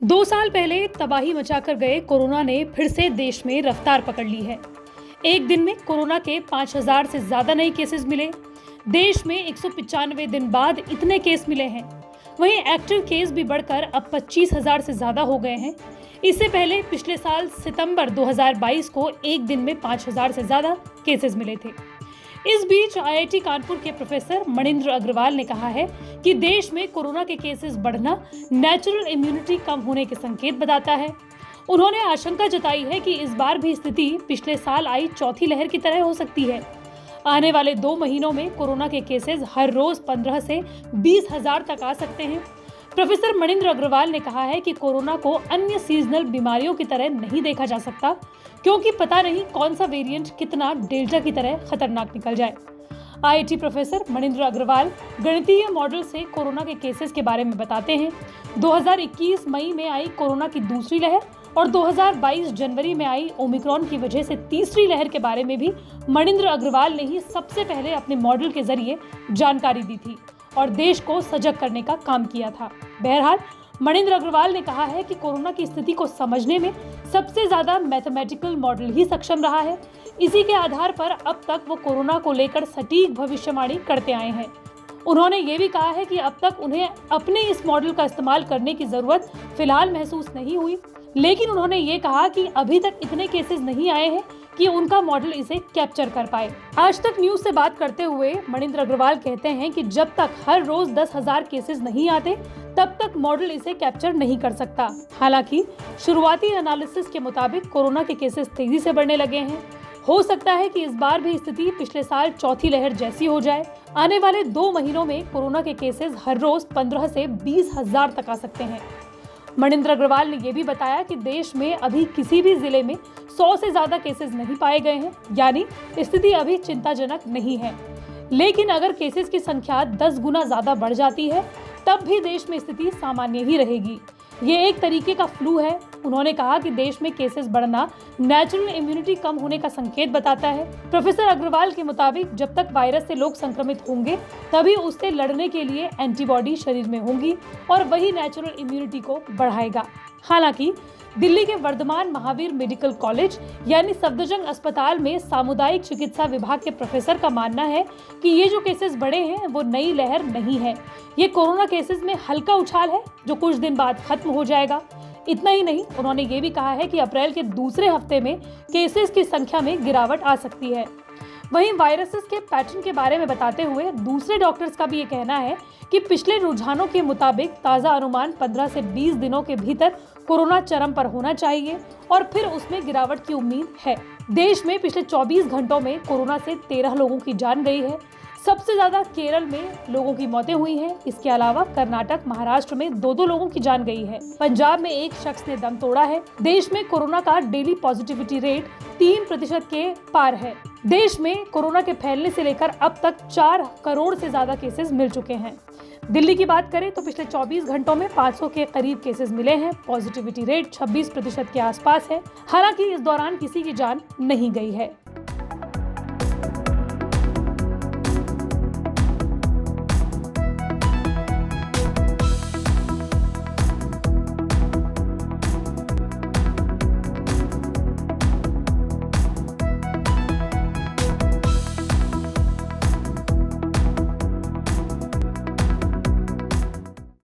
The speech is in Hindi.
2 साल पहले तबाही मचाकर गए कोरोना ने फिर से देश में रफ्तार पकड़ ली है। एक दिन में कोरोना के 5,000 से ज्यादा नए केसेस मिले। देश में 195 दिन बाद इतने केस मिले हैं। वहीं एक्टिव केस भी बढ़कर अब 25,000 से ज्यादा हो गए हैं। इससे पहले पिछले साल सितंबर 2022 को एक दिन में 5,000 से ज्यादा केसेस मिले थे। इस बीच आईआईटी कानपुर के प्रोफेसर मणिंद्र अग्रवाल ने कहा है कि देश में कोरोना के केसेस बढ़ना नेचुरल इम्यूनिटी कम होने के संकेत बताता है। उन्होंने आशंका जताई है कि इस बार भी स्थिति पिछले साल आई चौथी लहर की तरह हो सकती है। आने वाले 2 महीनों में कोरोना के केसेस हर रोज 15 से 20,000 तक आ सकते हैं। प्रोफेसर मणिंद्र अग्रवाल ने कहा है कि कोरोना को अन्य सीजनल बीमारियों की तरह नहीं देखा जा सकता, क्योंकि पता नहीं कौन सा वेरिएंट कितना डेल्टा की तरह खतरनाक निकल जाए। आईआईटी प्रोफेसर मणिंद्र अग्रवाल गणितीय मॉडल से कोरोना के केसेस के बारे में बताते हैं। 2021 मई में आई कोरोना की दूसरी लहर और 2022 जनवरी में आई ओमिक्रॉन की वजह से तीसरी लहर के बारे में भी मणिंद्र अग्रवाल ने ही सबसे पहले अपने मॉडल के जरिए जानकारी दी थी और देश को सजग करने का काम किया था। बहरहाल मणिंद्र अग्रवाल ने कहा है कि कोरोना की स्थिति को समझने में सबसे ज्यादा मैथमेटिकल मॉडल ही सक्षम रहा है। इसी के आधार पर अब तक वो कोरोना को लेकर सटीक भविष्यवाणी करते आए हैं। उन्होंने ये भी कहा है कि अब तक उन्हें अपने इस मॉडल का इस्तेमाल करने की जरूरत फिलहाल महसूस नहीं हुई, लेकिन उन्होंने ये कहा कि अभी तक इतने केसेस नहीं आए हैं कि उनका मॉडल इसे कैप्चर कर पाए। आज तक न्यूज से बात करते हुए मणिंद्र अग्रवाल कहते हैं कि जब तक हर रोज 10,000 केसेस नहीं आते तब तक मॉडल इसे कैप्चर नहीं कर सकता। हालांकि शुरुआती एनालिसिस के मुताबिक कोरोना के केसेस तेजी से बढ़ने लगे हैं। हो सकता है कि इस बार भी स्थिति पिछले साल चौथी लहर जैसी हो जाए। आने वाले 2 महीनों में कोरोना के केसेस हर रोज 15 से 20,000 तक आ सकते हैं। मणिंद्र अग्रवाल ने यह भी बताया कि देश में अभी किसी भी जिले में 100 से ज्यादा केसेस नहीं पाए गए हैं, यानी स्थिति अभी चिंताजनक नहीं है। लेकिन अगर केसेस की संख्या 10 गुना ज्यादा बढ़ जाती है तब भी देश में स्थिति सामान्य ही रहेगी। ये एक तरीके का फ्लू है। उन्होंने कहा कि देश में केसेस बढ़ना नेचुरल इम्यूनिटी कम होने का संकेत बताता है। प्रोफेसर अग्रवाल के मुताबिक जब तक वायरस से लोग संक्रमित होंगे तभी उससे लड़ने के लिए एंटीबॉडी शरीर में होंगी और वही नेचुरल इम्यूनिटी को बढ़ाएगा। हालांकि दिल्ली के वर्धमान महावीर मेडिकल कॉलेज यानी सफदरजंग अस्पताल में सामुदायिक चिकित्सा विभाग के प्रोफेसर का मानना है कि ये जो केसेस बढ़े हैं वो नई लहर नहीं है। ये कोरोना केसेस में हल्का उछाल है जो कुछ दिन बाद खत्म हो जाएगा। इतना ही नहीं, उन्होंने ये भी कहा है कि अप्रैल के दूसरे हफ्ते में केसेस की संख्या में गिरावट आ सकती है। वहीं वायरसेस के पैटर्न के बारे में बताते हुए दूसरे डॉक्टर्स का भी ये कहना है कि पिछले रुझानों के मुताबिक ताज़ा अनुमान 15 से 20 दिनों के भीतर कोरोना चरम पर होना चाहिए और फिर उसमें गिरावट की उम्मीद है। देश में पिछले 24 घंटों में कोरोना से 13 लोगों की जान गई है। सबसे ज्यादा केरल में लोगों की मौतें हुई हैं। इसके अलावा कर्नाटक, महाराष्ट्र में 2-2 लोगों की जान गई है। पंजाब में एक शख्स ने दम तोड़ा है। देश में कोरोना का डेली पॉजिटिविटी रेट 3% के पार है। देश में कोरोना के फैलने से लेकर अब तक 4 करोड़ से ज्यादा केसेस मिल चुके हैं। दिल्ली की बात करें तो पिछले 24 घंटों में 500 के करीब केसेस मिले हैं। पॉजिटिविटी रेट 26% के आसपास है। हालांकि इस दौरान किसी की जान नहीं गई है।